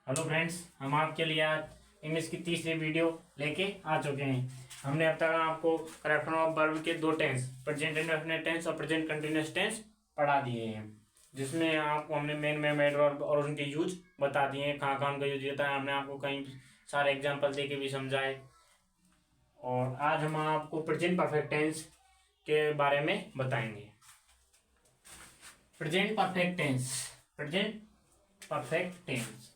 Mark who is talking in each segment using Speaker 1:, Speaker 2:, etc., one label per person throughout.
Speaker 1: Hello friends, हम आपके लिए आज इंग्लिश की तीसरी वीडियो लेके आ चुके हैं। हमने अब तक आपको करेक्ट फॉर्म ऑफ वर्ब के दो टेंस, प्रेजेंट इंडेफिनिट टेंस और प्रेजेंट कंटीन्यूअस टेंस पढ़ा दिए हैं, जिसमें आपको हमने मेन एडवर्ब और उनके यूज बता दिए हैं, कहाँ कहाँ उनका यूज होता है। हमने आपको कई सारे एग्जाम्पल दे के भी समझाए। और आज हम आपको प्रेजेंट परफेक्ट टेंस के बारे में बताएंगे। Present perfect tense, present perfect tense,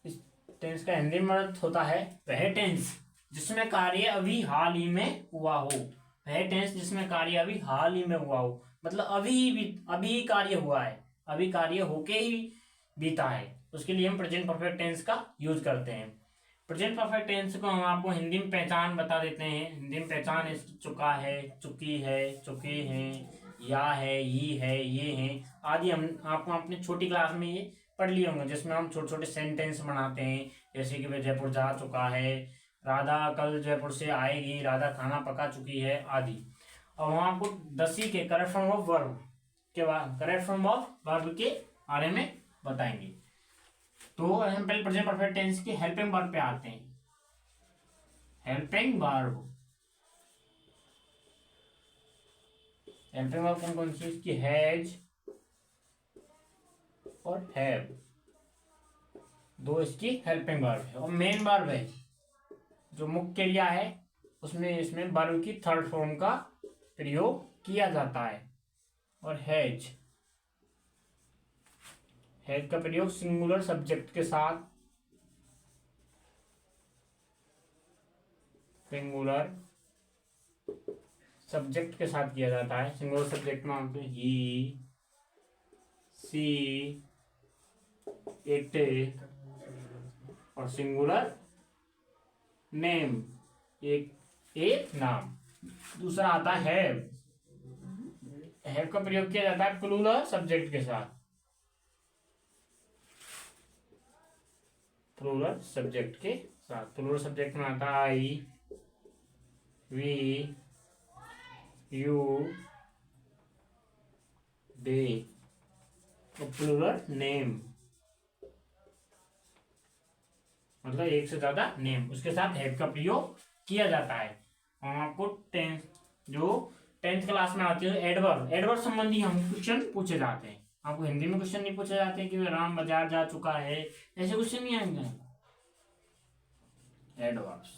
Speaker 1: इस टेंस का हिंदी में अर्थ होता है वह टेंस जिसमें कार्य अभी हाल ही में हुआ हो। वह टेंस जिसमें कार्य अभी हाल ही में हुआ हो, मतलब अभी ही कार्य हुआ है, अभी कार्य होके ही बीता है, उसके लिए हम प्रेजेंट परफेक्ट टेंस का यूज करते हैं। प्रेजेंट परफेक्ट टेंस को हम आपको हिंदी में पहचान बता देते हैं। हिंदी में पहचान इसकी चुका है, चुकी है, चुके हैं, या है, ही है, ये है आदि। हम आपको अपनी छोटी क्लास में ये पढ़ लिए होंगे, जिसमें हम छोटे छोटे सेंटेंस बनाते हैं, जैसे कि वह जयपुर जा चुका है, राधा कल जयपुर से आएगी, राधा खाना पका चुकी है आदि। और हम आपको 10 के करेक्ट फॉर्म ऑफ वर्ब के बाद करेक्ट फॉर्म ऑफ वर्ब के बारे में बताएंगे। तो हम पहले प्रेजेंट परफेक्ट टेंस के हेल्पिंग वर्ब पे आते हैं। हेल्पिंग वर्ब, हेल्पिंग वर्ब कौन कौन सी इसकी? हैज और हैव, दो इसकी हेल्पिंग वर्ब है। और मेन वर्ब है जो मुख्य क्रिया है, उसमें इसमें वर्ब की थर्ड फॉर्म का प्रयोग किया जाता है। और हैज, हैज का प्रयोग सिंगुलर सब्जेक्ट के साथ, सिंगुलर सब्जेक्ट के साथ किया जाता है। सिंगुलर सब्जेक्ट में आपके ही, सी, इट और सिंगुलर नेम, एक नाम। दूसरा आता है हैव का प्रयोग किया जाता है प्लूरल सब्जेक्ट के साथ, प्लूरल सब्जेक्ट के साथ। प्लूरल सब्जेक्ट में आता है आई, वी, यू, दे और प्लूरल नेम, मतलब एक से ज्यादा नेम, उसके साथ हैव का प्रयोग किया जाता है। और आपको टेंथ क्लास में आती है एडवर्ब, एडवर्ब संबंधी हम क्वेश्चन पूछे जाते हैं। आपको हिंदी में क्वेश्चन नहीं पूछे जाते कि राम बाजार जा चुका है, ऐसे क्वेश्चन नहीं आएंगे। एडवर्ब्स,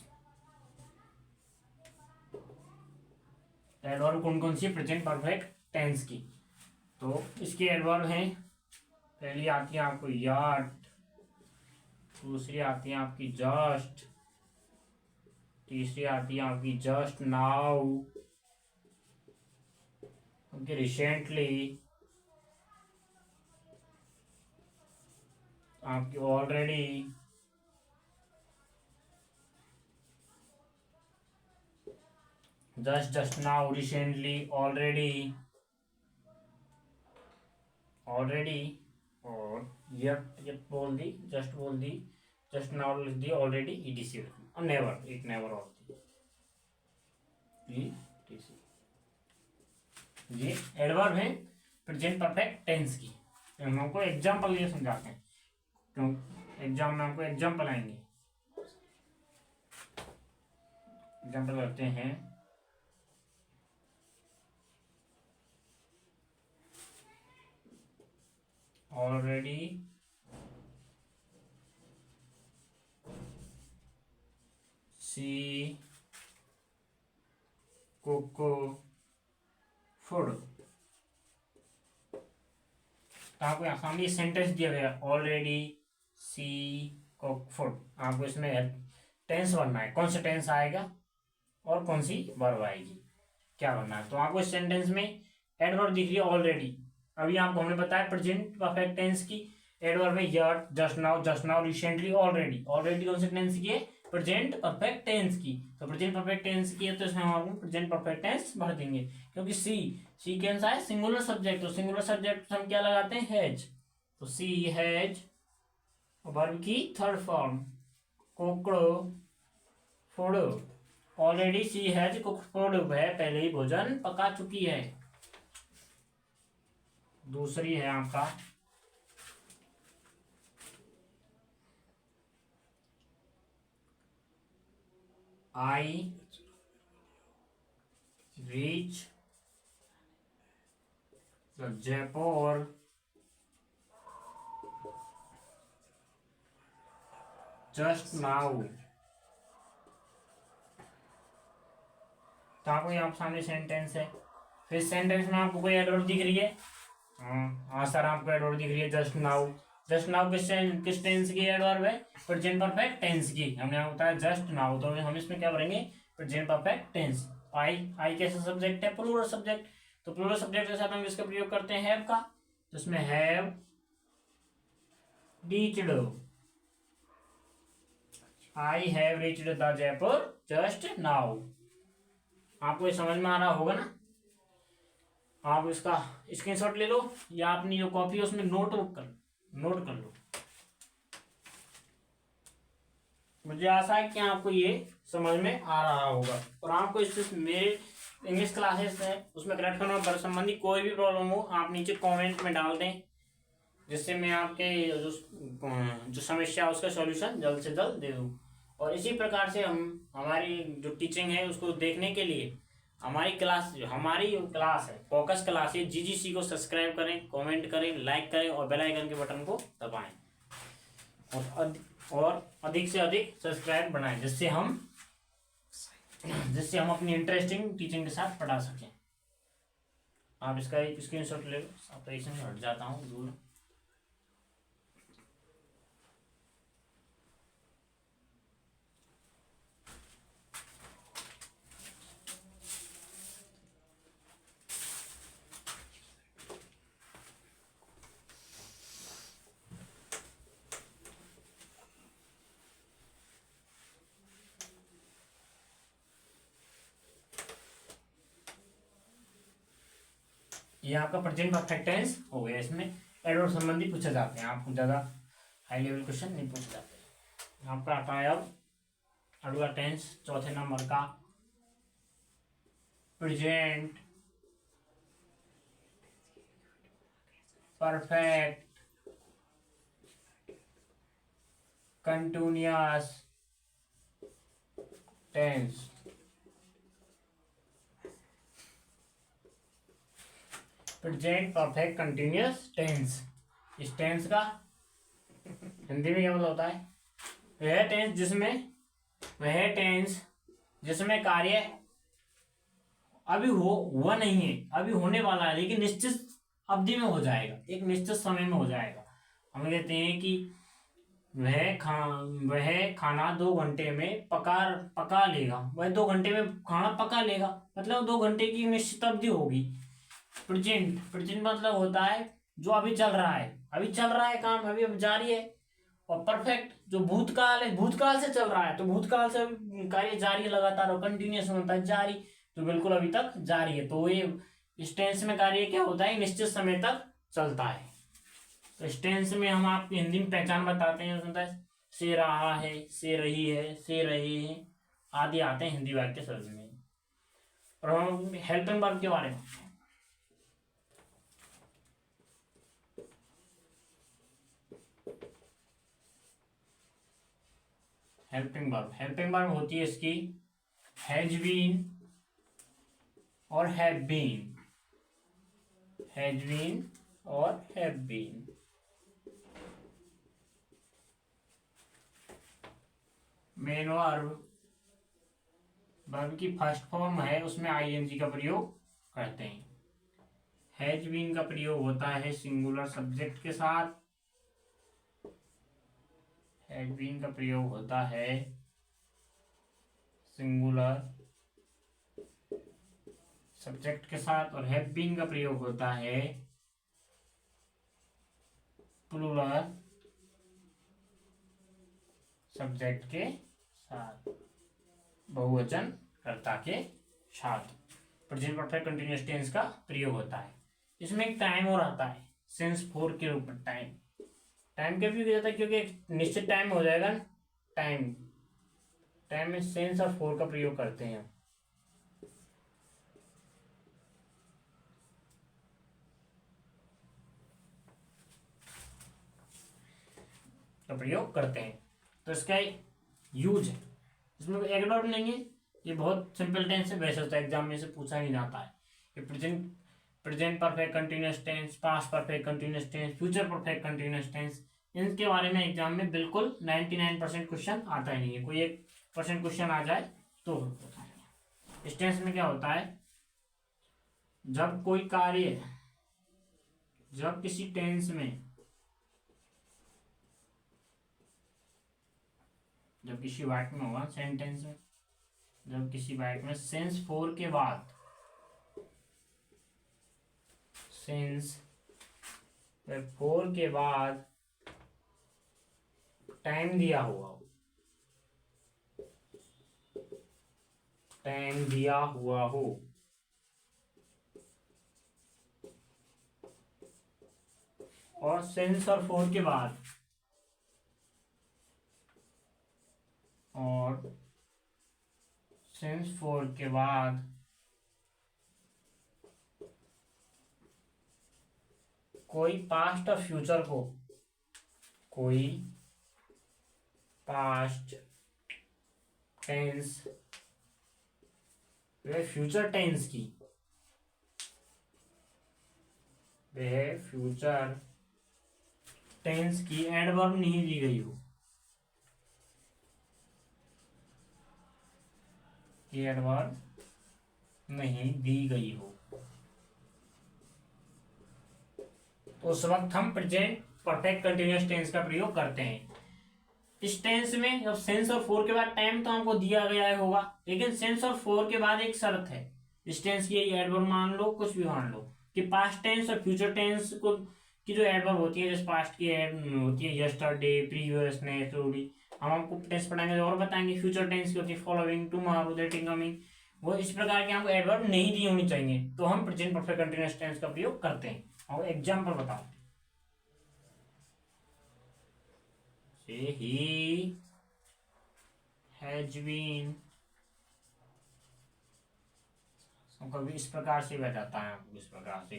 Speaker 1: एडवर्ब कौन कौन सी? प्रेजेंट परफेक्ट टेंस की। तो इसके एडवर्ब हैं, पहली आती है आपको याट, दूसरी आती है आपकी जस्ट, तीसरी आती है आपकी जस्ट नाउ, ओके, रिसेंटली, आपकी already, just now, recently, already, और यट बोल दी, जस्ट बोल दी, जस्ट नाउ लिख दी, ऑलरेडी ईटीसी, और नेवर, एक नेवर और थी, ये एडवर्ब है प्रेजेंट परफेक्ट टेंस की। हम आपको एग्जाम्पल ये समझाते हैं, क्यों एग्जाम में आपको एग्जाम्पल आएंगे। एग्जाम्पल करते हैं, ऑलरेडी सी कुक फूड। तो आपको यहाँ सामने सेंटेंस दिया गया, ऑलरेडी सी कुक फूड। आपको इसमें टेंस बनना है, कौन सा टेंस आएगा और कौन सी वर्ब आएगी, क्या बनना है। तो आपको इस सेंटेंस में एडवर्ब दिख रही है ऑलरेडी, अभी आपको हमने बताया प्रेजेंट परफेक्ट टेंस की। एडवर्ब में yet, just now, recently, already. Already कौन से टेंस की है? प्रेजेंट परफेक्ट टेंस की। तो प्रेजेंट परफेक्ट टेंस की है, तो इसमें हम आपको प्रेजेंट परफेक्ट टेंस भर देंगे, क्योंकि सी कैन सा है सिंगुलर सब्जेक्ट, तो सिंगुलर सब्जेक्ट हम क्या लगाते हैं? हैज। तो सी हैज, वर्ब की third form cooked food, already she has cooked food, वह पहले ही भोजन पका चुकी है। दूसरी है आपका I reach Jaipur just now. तो आपको यहाँ सामने सेंटेंस है, फिर सेंटेंस में आपको कोई एडवर्ब दिख रही है? हाँ सर, आपको एडवर्ब दिख रही है जस्ट नाउ। जस्ट नाउ किस टेंस की एडवर्ब है? प्रेजेंट परफेक्ट टेंस की। हमने यहाँ बताया जस्ट नाउ, तो हम इसमें क्या भरेंगे? Present perfect tense. आई कैसा सब्जेक्ट है? Plural subject. तो प्लूरल सब्जेक्ट के साथ हम किसका प्रयोग करते हैं? हैव का। तो इसमें have reached, I have reached the Jaipur just now. आपको ये समझ में आ रहा होगा ना? आप इसका स्क्रीनशॉट ले लो या अपनी जो कॉपी है उसमें नोट कर लो। मुझे आशा है कि आपको ये समझ में आ रहा होगा। और आपको इससे मेरे इंग्लिश क्लासेस है उसमें करेक्ट करना पर संबंधी कोई भी प्रॉब्लम हो आप नीचे कमेंट में डाल दें, जिससे मैं आपके जो समस्या है उसका सॉल्यूशन जल्द से जल्द दे दूँ। और इसी प्रकार से हम हमारी जो टीचिंग है उसको देखने के लिए हमारी क्लास है फोकस क्लास है जीजीसी को सब्सक्राइब करें, कमेंट करें, लाइक करें और बेल आइकन के बटन को दबाएं और अधिक से अधिक सब्सक्राइब बनाएं, जिससे हम अपनी इंटरेस्टिंग टीचिंग के साथ पढ़ा सकें। आप इसका एक स्क्रीनशॉट ले लो। ऑपरेशन में हट जाता हूँ दूर। ये आपका प्रेजेंट परफेक्ट टेंस हो गया। इसमें एडवर्ब संबंधी पूछे जाते हैं, आपको ज़्यादा हाई लेवल क्वेश्चन नहीं पूछे जाते। आपका आता है अब अगला टेंस, चौथे नंबर का present perfect continuous tense. Present perfect continuous tense, इस टेंस का हिंदी में क्या मतलब होता है? वह टेंस जिसमें कार्य अभी हुआ नहीं है, अभी होने वाला है, लेकिन निश्चित अवधि में हो जाएगा, एक निश्चित समय में हो जाएगा। हम कहते हैं कि वह खाना 2 घंटे में पका लेगा। वह 2 घंटे में खाना पका लेगा, मतलब 2 घंटे की निश्चित अवधि होगी। प्रेजेंट मतलब होता है जो अभी चल रहा है काम, अभी जारी है। और परफेक्ट जो भूतकाल है, भूतकाल से चल रहा है, तो भूतकाल से कार्य जारी है लगातार और कंटिन्यूस होता है जारी, तो बिल्कुल अभी तक जारी है। तो ये इस टेंस में कार्य क्या होता है? निश्चित समय तक चलता है। तो इस टेंस में हम आपको हिंदी में पहचान बताते हैं, होता है से रहा है, से रही है, से रहे हैं आदि आते हैं हिंदी वाक्य शब्द में। और हम हेल्पिंग वर्ब के बारे में हेल्पिंग वर्ब होती है इसकी हैज बीन और हैव बीन। हैज बीन और हैव बीन। मेन वर्ब की फर्स्ट फॉर्म है, उसमें आईएनजी का प्रयोग करते हैं। हैज बीन का प्रयोग होता है सिंगुलर सब्जेक्ट के साथ। हैज बीन का प्रयोग होता है सिंगुलर सब्जेक्ट के साथ, और हैव बीन का प्रयोग होता है प्लूरल सब्जेक्ट के साथ, बहुवचन कर्ता के साथ प्रेजेंट परफेक्ट कंटीन्यूअस टेंस का प्रयोग होता है। इसमें एक टाइम और आता है सिंस फोर के रूप में। टाइम के भी जाता है क्योंकि एक निश्चित टाइम हो जाएगा ना। टाइम में सेंस और फोर का प्रयोग करते हैं। तो प्रयोग करते हैं, तो इसका यूज है इसमें कोई एडवर्ब नहीं है, ये बहुत सिंपल टेंस है, वैसे होता है एग्जाम में से पूछा नहीं जाता है। ये present perfect continuous tense, past perfect continuous tense, future perfect continuous tense, इनके बारे में एग्जाम में बिल्कुल 99% क्वेश्चन आता ही नहीं है, कोई 1% क्वेश्चन आ जाए तो होता है। इस टेंस में क्या होता है, जब कोई कार्य, जब किसी टेंस में, जब किसी वाक्य में होगा सेंटेंस में, जब किसी वाक्य में सेंस फोर के बाद, सेंस फोर के बाद टाइम दिया हुआ हो, टाइम दिया हुआ हो, और सेंस और फोर के बाद, और सेंस फोर के बाद कोई पास्ट और फ्यूचर को, कोई पास्ट टेंस वह फ्यूचर टेंस की, वह फ्यूचर टेंस की एडवर्ब नहीं दी गई हो, एडवर्ब नहीं दी गई हो, तो उस वक्त हम प्रेजेंट परफेक्ट कंटिन्यूअस टेंस का प्रयोग करते हैं। इस टेंस में जब सेंस और फोर के बाद टाइम तो हमको दिया गया है होगा, लेकिन सेंस और फोर के बाद एक शर्त है इस टेंस की, एडवर्ब मान लो कुछ भी मान लो, कि पास्ट टेंस और फ्यूचर टेंस को की जो एडवर्ब होती है, जैसे पास्ट की होती है यस्टरडे, प्रीवियस, नेक्स्ट, हम आपको टेंस पढ़ाएंगे और बताएंगे। फ्यूचर टेंस की होती है following, tomorrow, that is coming, वो इस प्रकार के हमको एडवर्ब नहीं दी होनी चाहिए, तो हम प्रेजेंट परफेक्ट कंटिन्यूअस टेंस का प्रयोग करते हैं। और एग्जाम्पल बताओ, he has been, कभी इस प्रकार से बह जाता है आपको, इस प्रकार से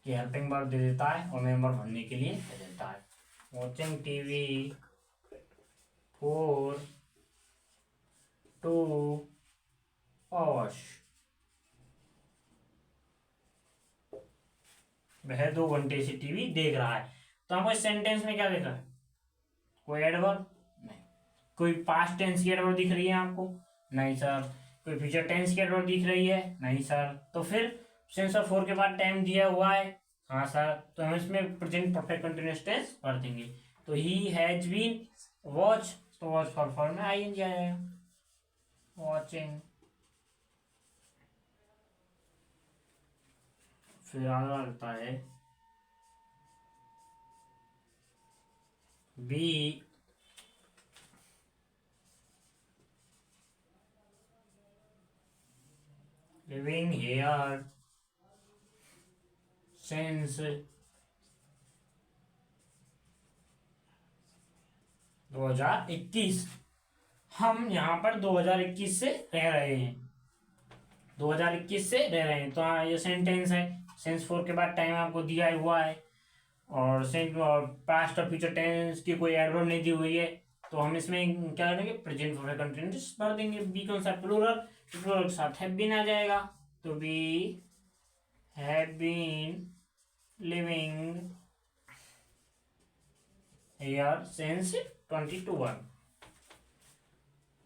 Speaker 1: कि हेल्पिंग वर्ब दे देता है और मेंबर भरने के लिए दे देता है। वॉचिंग टीवी फॉर 2 hours, वह 2 घंटे से टीवी देख रहा है। तो हमको इस सेंटेंस में क्या दिख रहा है, कोई एडवर्ब नहीं, कोई पास्ट टेंस की एडवर्ब दिख रही है आपको, नहीं सर, कोई फ्यूचर टेंस की एडवर्ब दिख रही है, नहीं सर, तो फिर सेंस ऑफ फोर के बाद टाइम दिया हुआ है, हाँ सर, तो हम इसमें प्रेजेंट परफेक्ट कंटिन्यूअस टेंस भर देंगे। तो ही हैज बीन वॉच, तो वॉच फॉर में आई एन जाएगा, वॉचिंग। फिर आगे आता है बी लिविंग हेयर सिंस 2021, हम यहाँ पर 2021 से रह रहे हैं, 2021 से रह रहे हैं, तो हाँ ये सेंटेंस है, सेंस फोर के बाद टाइम आपको दिया हुआ है, और सेंट और पास्ट और फ्यूचर टेंस की कोई एडवर्ब नहीं दी हुई है, तो हम इसमें क्या करेंगे, प्रेजेंट परफेक्ट कंटिन्यूअस भर देंगे। बी कौन सा, प्लूरल, प्लूरल के साथ हैव बीन आ जाएगा, तो we have been living here since 2021।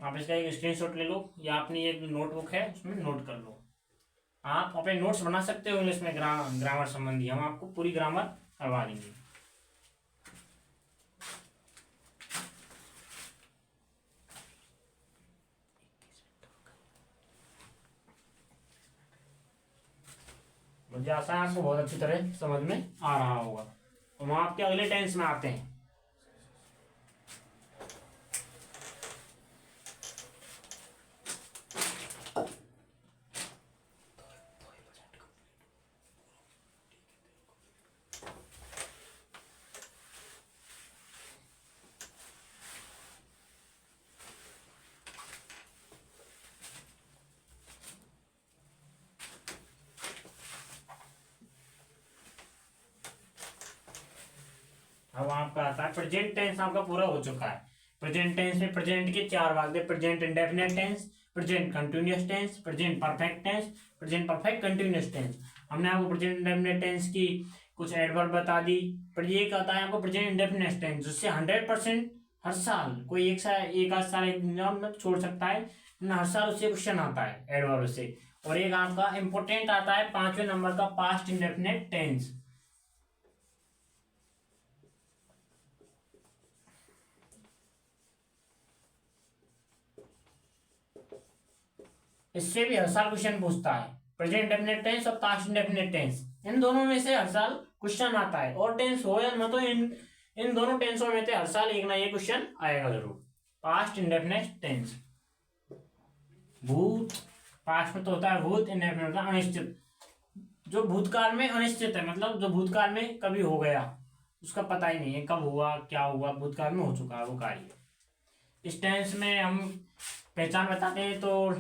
Speaker 1: आप इसका एक स्क्रीनशॉट ले लो, या अपनी एक नोटबुक है उसमें नोट कर लो। आप अपने नोट्स बना सकते हो इंग्लिश में, ग्रामर संबंधी हम आपको पूरी ग्रामर करवा देंगे। मुझे आशा है आपको बहुत अच्छी तरह समझ में आ रहा होगा। तो हम आपके अगले टेंस में आते हैं। अब आपका आता है प्रेजेंट टेंस, आपका पूरा हो चुका है। प्रेजेंट टेंस में प्रेजेंट के चार भाग थे, present indefinite tense, present continuous tense, present perfect tense, present perfect continuous tense. हमने आपको प्रेजेंट इंडेफिनिट टेंस की कुछ एडवर्ब बता दी, पर ये कहता है आपको प्रेजेंट इंडेफिनिट टेंस, जिससे 100% हर साल कोई एक आध साल एग्जाम में छोड़ सकता है, हर साल उससे क्वेश्चन आता है एडवर्ब से। और एक आपका इंपोर्टेंट आता है 5वें नंबर का पास्ट इंडेफिनिट टेंस। इससे भी हर साल क्वेश्चन पूछता है, प्रेजेंट इंडेफिनिट टेंस और पास्ट इंडेफिनिट टेंस, इन दोनों में से हर साल क्वेश्चन आता है। और टेंस हो या ना, तो इन दोनों टेंसों में से हर साल एक ना एक क्वेश्चन आएगा जरूर। पास्ट इंडेफिनिट टेंस, भूत, पास्ट में तो होता है भूत, इंडेफिनिट होता है अनिश्चित, जो भूतकाल में अनिश्चित है, मतलब जो भूतकाल में कभी हो गया, उसका पता ही नहीं है कब हुआ, क्या हुआ, भूतकाल में हो चुका है वो कार्य। इस टेंस में हम पहचान बताते हैं तो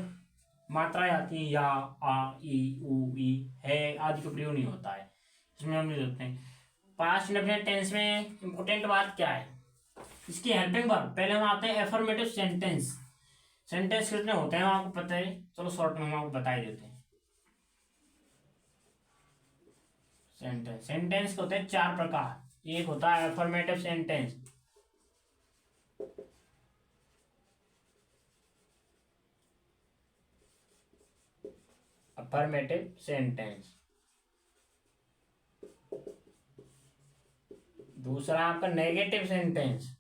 Speaker 1: मात्राएं आती है, या, आ, ई, उ, ई, है आदि का प्रयोग नहीं होता है, इसमें हम नहीं देखते हैं। पास्ट इंडेफिनिट टेंस में इंपोर्टेंट बात क्या है, इसकी हेल्पिंग वर्ब। पहले हम आते हैं एफर्मेटिव सेंटेंस। सेंटेंस कितने होते हैं आपको पता है, चलो शॉर्ट में हम आपको बता ही देते हैं। सेंटेंस के होते हैं 4 प्रकार। एक होता है एफर्मेटिव सेंटेंस, अफर्मेटिव सेंटेंस। दूसरा आपका नेगेटिव सेंटेंस,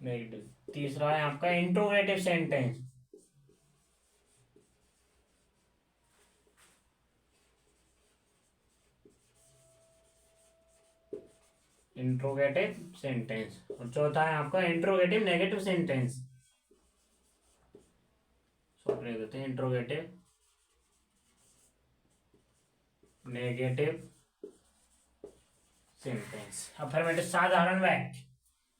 Speaker 1: नेगेटिव। तीसरा है आपका इंट्रोगेटिव सेंटेंस, इंट्रोगेटिव सेंटेंस। और चौथा है आपका इंट्रोगेटिव नेगेटिव सेंटेंस। शॉर्ट लिख देते हैं, इंट्रोगेटिव नेगेटिव सेंटेंस। अफर्मेटिव साधारण वाक्य,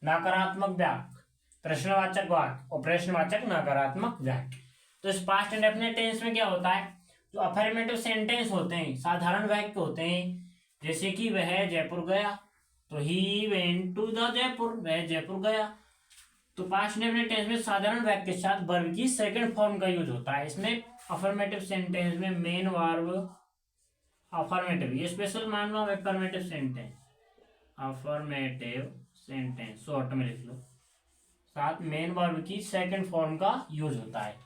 Speaker 1: नकारात्मक वाक्य, प्रश्नवाचक वाक्य और प्रश्नवाचक नकारात्मक वाक्य। तो इस पास्ट इंडेफिनिट टेंस में क्या होता है, जो अफर्मेटिव सेंटेंस होते हैं, साधारण वाक्य होते हैं, जैसे कि वह जयपुर गया, तो he went to the Jaipur, वह जयपुर गया। तो पास्ट इंडेफिनिट टेंस में साधारण वाक्य के साथ वर्ब की सेकंड फॉर्म का यूज होता है। इसमें अफर्मेटिव सेंटेंस में मेन वर्ब अफर्मेटिव, ये स्पेशल मान लो affirmative sentence, affirmative sentence short में लिख लो, साथ मेन वर्ब की सेकंड फॉर्म का यूज होता है।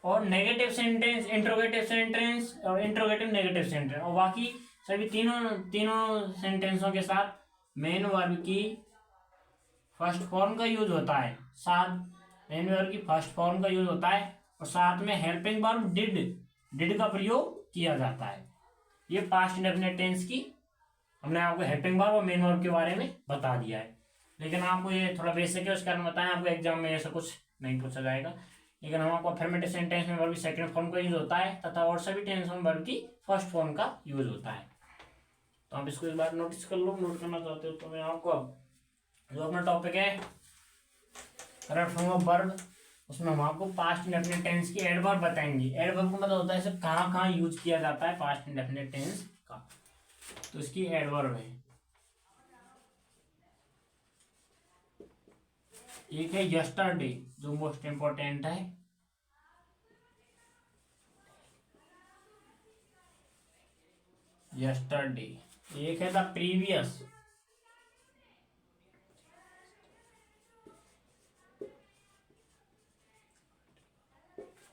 Speaker 1: और नेगेटिव सेंटेंस इंट्रोगेटिव सेंटेंस और इंट्रोगेटिव नेगेटिव सेंटेंस, और बाकी सभी तीनों सेंटेंसों के साथ मेन वर्ब की फर्स्ट फॉर्म का यूज होता है, साथ मेन वर्ब की फर्स्ट फॉर्म का यूज होता है, और साथ में हेल्पिंग वर्ब डिड का प्रयोग किया जाता है। ये पास्ट इंडेफिनिट टेंस की हमने आपको हेल्पिंग वर्ब और मेन वर्ब के बारे में बता दिया है। लेकिन आपको ये थोड़ा बेसिक है, उसके कारण बताएं, आपको एग्जाम में ऐसा कुछ नहीं पूछा जाएगा। लेकिन हम आपको अफर्मेटिव सेंटेंस में वर्ब की सेकंड फॉर्म का यूज होता है, तथा और सभी टेंस में वर्ब की फर्स्ट फॉर्म का यूज होता है। तो आप इसको इस बार नोटिस कर लो, नोट करना चाहते हो तो। मैं आपको जो अपना टॉपिक है करेक्ट फॉर्म ऑफ वर्ब, उसमें हम आपको पास्ट इंडेफिनिट टेंस की एडवर्ब बताएंगे। एडवर्ब का मतलब होता है सिर्फ कहाँ कहाँ यूज किया जाता है पास्ट इंडेफिनिट टेंस का, तो इसकी एडवर्ब है। एक है यस्टरडे, जो मोस्ट इंपॉर्टेंट है, यस्टरडे। एक है द प्रीवियस,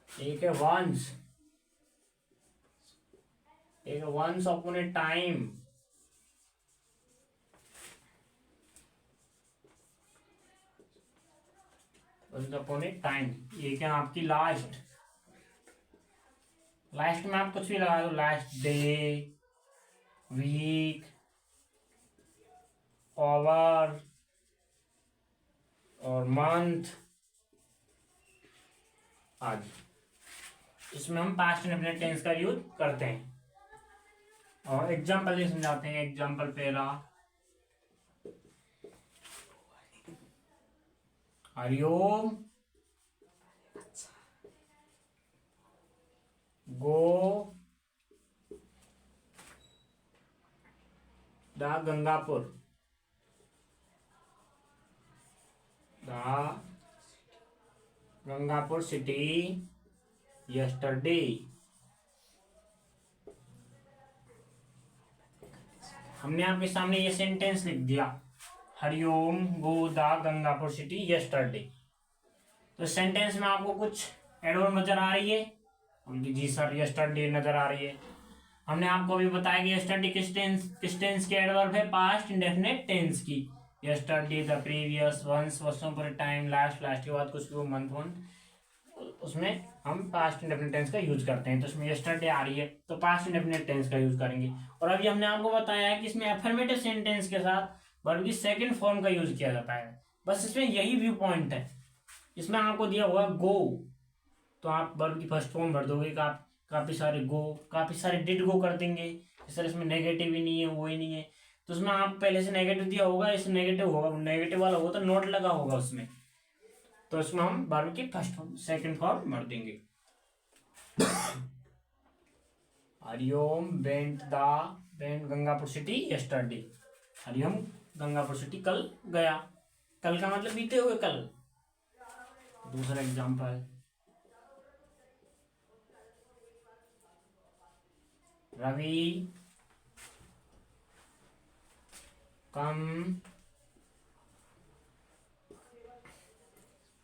Speaker 1: एक है वंस, एक once upon a time, once upon a time. एक है आपकी लास्ट, लास्ट में आप कुछ भी लगा दो, लास्ट डे, वीक, आवर और मंथ आदि। इसमें हम पास्ट इंडेफिनिट टेंस का यूज करते हैं। और एग्जाम्पल भी समझाते हैं। एग्जाम्पल पहला, Hariom go the the Gangapur, the Gangapur City yesterday. हमने आपके सामने ये सेंटेंस लिख दिया, Hariom go the Gangapur City yesterday. तो सेंटेंस में आपको कुछ एडवर्ब नजर आ रही है? जी सर, यस्टरडे नजर आ रही है। हमने आपको अभी बताया कि यस्टरडे किस टेंस की एडवर्ब है? पास्ट इंडेफिनिट टेंस की। यस्टरडे, द प्रीवियस, वंस, वर्षों पर, टाइम, लास्ट, लास्ट के बाद कुछ भी मंथ, उसमें हम पास्ट इंडेफिनिट टेंस का यूज करते हैं। तो इसमें यस्टरडे आ रही है तो पास्ट इंडेफिनिट टेंस का यूज करेंगे। और अभी हमने आपको बताया है कि इसमें अफर्मेटिव सेंटेंस के साथ वर्ब की सेकंड फॉर्म का यूज किया जाता है। बस इसमें यही व्यू पॉइंट है। इसमें आपको दिया हुआ गो, तो आप वर्ब की फर्स्ट फॉर्म भर दोगे। काफी सारे गो, काफी सारे डिड गो कर देंगे। सर इसमें नेगेटिव ही नहीं है, वो ही नहीं है, तो उसमें आप पहले से नेगेटिव दिया होगा, इस नेगेटिव होगा, नेगेटिव वाला होगा तो नोट लगा होगा उसमें, तो इसमें हम वर्ब की फर्स्ट फॉर्म सेकंड फॉर्म भर देंगे। Hariom went Gangapur City yesterday. Hariom Gangapur City कल गया। कल का मतलब बीते हुए कल। दूसरा example, Ravi come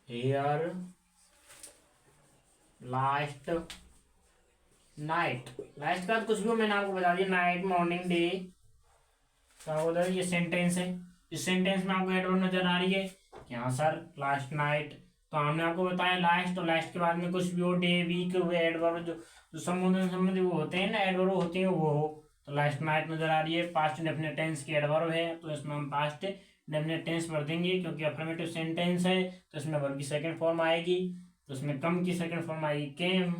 Speaker 1: here last night. Last का कुछ भी हो, मैंने आपको बता दिया, नाइट, मॉर्निंग, डे का उधर ये सेंटेंस है। इस सेंटेंस में आपको एडवर्ब नजर आ रही है कि हाँ सर लास्ट नाइट। तो हमने आपको बताया लास्ट, तो लास्ट के बाद में कुछ भी हो, डे, वीक, वे एडवर्ब जो संबंधी वो होते हैं ना, एडवर्ब होते हैं वो हो। तो लास्ट नाइट नजर आ रही है, पास्ट इंडेफिनिट टेंस की एडवर्ब है, तो इसमें हम पास्ट इंडेफिनिट टेंस भर देंगे क्योंकि अफर्मेटिव सेंटेंस है, तो इसमें वर्ब की सेकंड फॉर्म आएगी। तो इसमें कम की सेकंड फॉर्म आएगी came.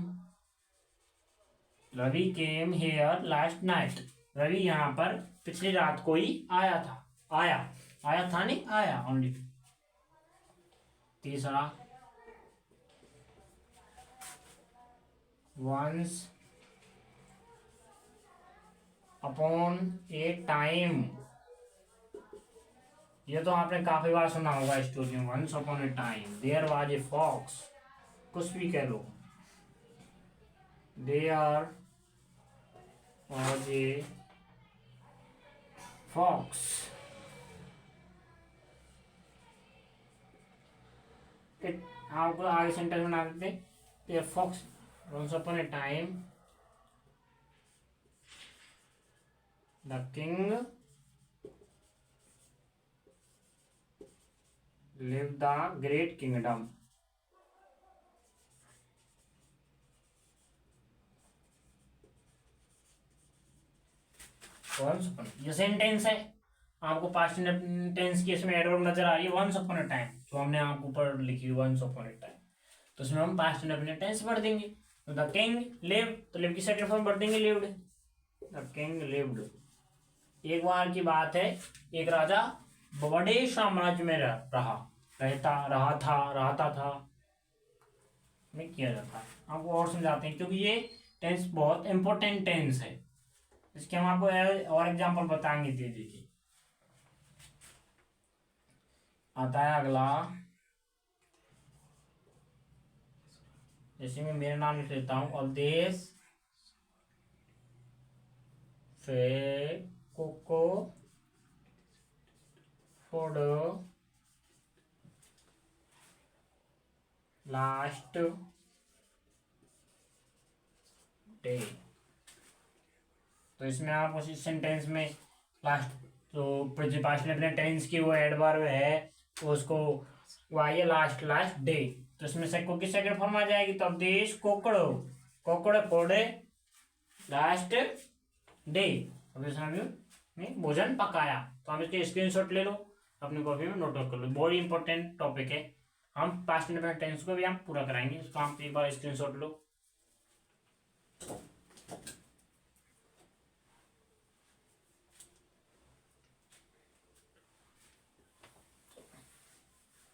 Speaker 1: Ravi came here last night. Ravi यहाँ पर पिछली रात को ही आया था। आया था नहीं, आया ओनली। तीसरा, वंस अपॉन ए टाइम। ये तो आपने काफी बार सुना होगा स्टोरी में। Once upon a time there was a fox, कुछ भी कह लो, देयर वाज ए फॉक्स। आपको आगे सेंटेंस बना देते, a fox once upon a time the king live the great kingdom. ये सेंटेंस है। आपको पास्ट टेंस की इसमें एडवर्ब नजर आ रही है, वंस अपॉन अ टाइम, तो हमने आपको ऊपर लिखी वंस अपॉन अ टाइम, तो इसमें हम पास्ट टेंस भर देंगे। तो द किंग लिव, तो लिव की सेकंड फॉर्म भर देंगे लिव्ड। The king lived. एक बार की बात है, एक राजा बड़े साम्राज्य में रहता था में किया जाता है। आपको और समझाते हैं क्योंकि ये टेंस बहुत इंपॉर्टेंट टेंस है। इसके हम आपको और एग्जांपल बताएंगे धीरे धीरे। आता है अगला, जैसे मैं मेरा नाम लिख लेता हूं, अवधेश फे कोको फोड़ो लास्ट डे। तो इसमें आप उसी सेंटेंस में लास्ट जो पास्ट टेंस की वो एडवर्ब है, तो उसको वो आई है लास्ट डे, तो इसमें से को की सेकंड फॉर्म आ जाएगी। तो अवधेश कोकड़ो फोड़े लास्ट डे, ने भोजन पकाया। तो हम इसके स्क्रीनशॉट ले लो, अपनी कॉपी में नोट कर लो। बहुत इंपॉर्टेंट टॉपिक है, हम पास्ट टेंस को भी हम पूरा कराएंगे, इसको आप एक बार स्क्रीनशॉट लो।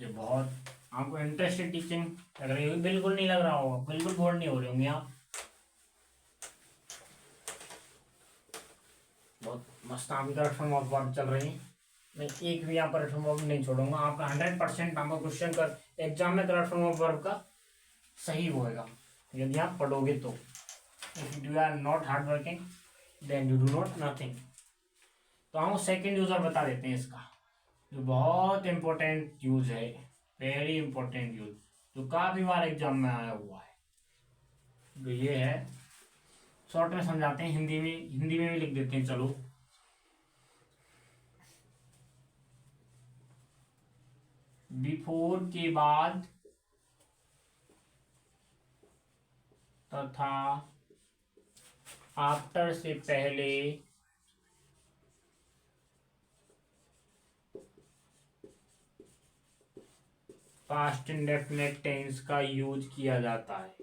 Speaker 1: ये बहुत आपको इंटरेस्टेड टीचिंग लग रही होगी, बिल्कुल नहीं लग रहा होगा, बिल्कुल बोर नहीं हो रहे होंगे आप, बहुत प्रस्ताव करेक्ट फॉर्म ऑफ वर्ब चल रही है, मैं एक भी यहाँ पर करेक्ट फॉर्म ऑफ नहीं छोड़ूंगा। आपका 100% आपका क्वेश्चन कर एग्जाम में करेक्ट फॉर्म ऑफ वर्ब का सही होएगा यदि आप पढ़ोगे तो। If you are not hard working then you do not nothing. तो हम सेकंड यूजर बता देते हैं इसका, जो बहुत इंपॉर्टेंट यूज है, वेरी इंपॉर्टेंट यूज, जो काफी बार एग्जाम में आया हुआ है। तो ये है, शॉर्ट में समझाते हैं, हिंदी में भी लिख देते हैं। चलो, बिफोर के बाद तथा आफ्टर से पहले पास्ट इंडेफिनिट टेंस का यूज किया जाता है।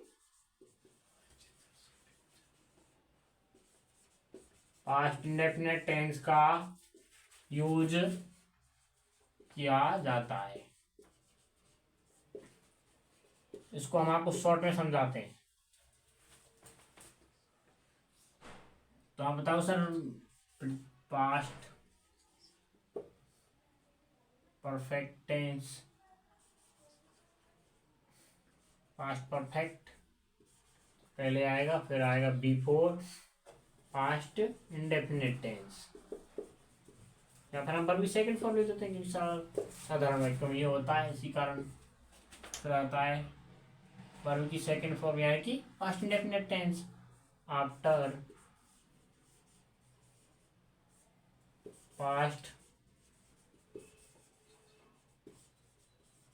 Speaker 1: पास्ट इंडेफिनिट टेंस का यूज किया जाता है। इसको हम आपको शॉर्ट में समझाते हैं। तो आप बताओ sir, past perfect tense, past perfect पहले आएगा, फिर आएगा बिफोर पास्ट इंडेफिनिट टेंस, या फिर हम पर भी सेकंड फॉर्म ले देते हैं क्योंकि साधारण वाक्यों में ये होता है, इसी कारण फिर आता है वर्ब की सेकंड फॉर्म यानी कि past indefinite tense after past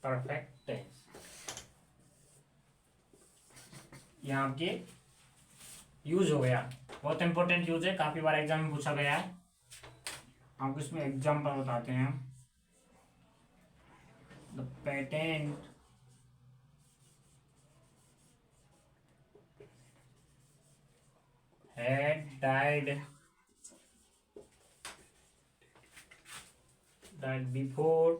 Speaker 1: perfect tense. यहाँ आपके यूज हो गया, बहुत इंपॉर्टेंट यूज है, काफी बार एग्जाम में पूछा गया है। आपको इसमें एग्जाम्पल बताते हैं। The patent had died before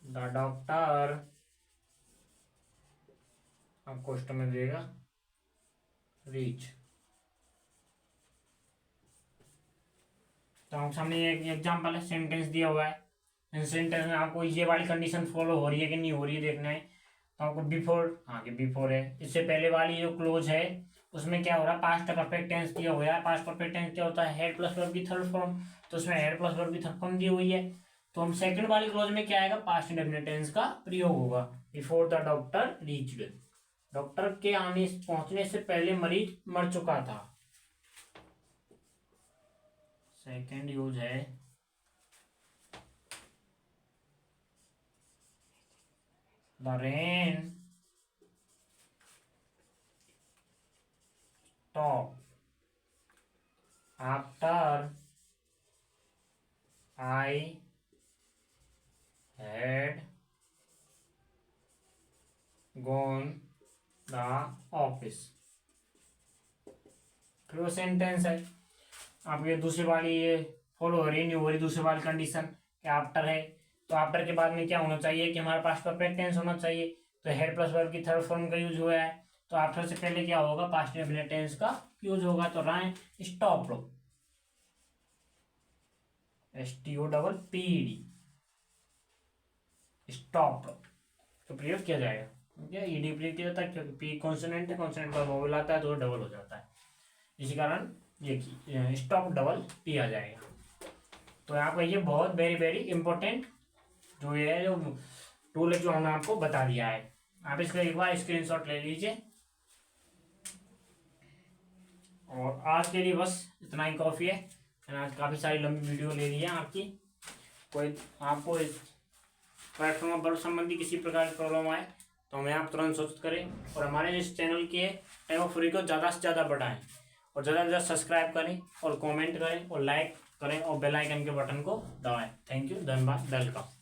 Speaker 1: the doctor, अब क्वेश्चन में देगा रीच। तो हम सामने एक एग्जाम्पल है, सेंटेंस दिया हुआ है। इन सेंटेंस में आपको ये वाली कंडीशन फॉलो हो रही है कि नहीं हो रही है देखना है। तो आपको बिफोर, हाँ कि बिफोर है, इससे पहले वाली जो क्लोज है उसमें क्या हो रहा है, पास्ट परफेक्ट टेंस दिया हुआ है। पास्ट परफेक्ट टेंस क्या होता है, हेड प्लस वर्ब की थर्ड फॉर्म, तो उसमें हेड प्लस वर्ब की थर्ड फॉर्म दी हुई है। तो हम सेकंड वाली क्लोज में क्या आएगा, पास्ट इंडेफिनिट टेंस का प्रयोग होगा। Before the doctor reached, doctor के आने पहुंचने से पहले मरीज मर चुका था। सेकंड यूज है the rain stop after I had gone the office. फिर वो सेंटेंस है, आप ये दूसरी वाली ये फॉलो हो रही नहीं हो रही, दूसरी वाली कंडीशन क्या आफ्टर है, तो आफ्टर के बाद में क्या होना चाहिए कि हमारे पास परफेक्ट टेंस होना चाहिए। तो हेड प्लस वर्ब की थर्ड फॉर्म का यूज हुआ है, तो आफ्टर से पहले क्या होगा, पास्ट इंडेफिनिट टेंस का यूज होगा। तो राइम स्टॉप, STOPPED, स्टॉप तो प्रयोग किया जाएगा। क्या ईडी प्रयोग किया जाता है क्योंकि पी कॉन्सोनेंट है, कॉन्सोनेंट का वोवेल आता है तो डबल हो जाता है, इसी कारण ये स्टॉप डबल पी आ जाएगा। तो आपका ये बहुत वेरी वेरी इंपॉर्टेंट जो ये है, जो टूल है, जो हमने आपको बता दिया है। आप इसका एक बार स्क्रीनशॉट ले लीजिए। और आज के लिए बस इतना ही काफ़ी है। मैंने आज काफ़ी सारी लंबी वीडियो ले ली है आपकी। कोई आपको इस प्लेटफॉर्म पर संबंधी किसी प्रकार की प्रॉब्लम आए तो हमें आप तुरंत सूचित करें, और हमारे इस चैनल के टाइम ऑफ फ्री को ज़्यादा से ज़्यादा बढ़ाएं, और ज़्यादा से ज़्यादा सब्सक्राइब करें और कमेंट करें और लाइक करें और बेल आइकन के बटन को दबाएं। थैंक यू, धन्यवाद, वेलकम।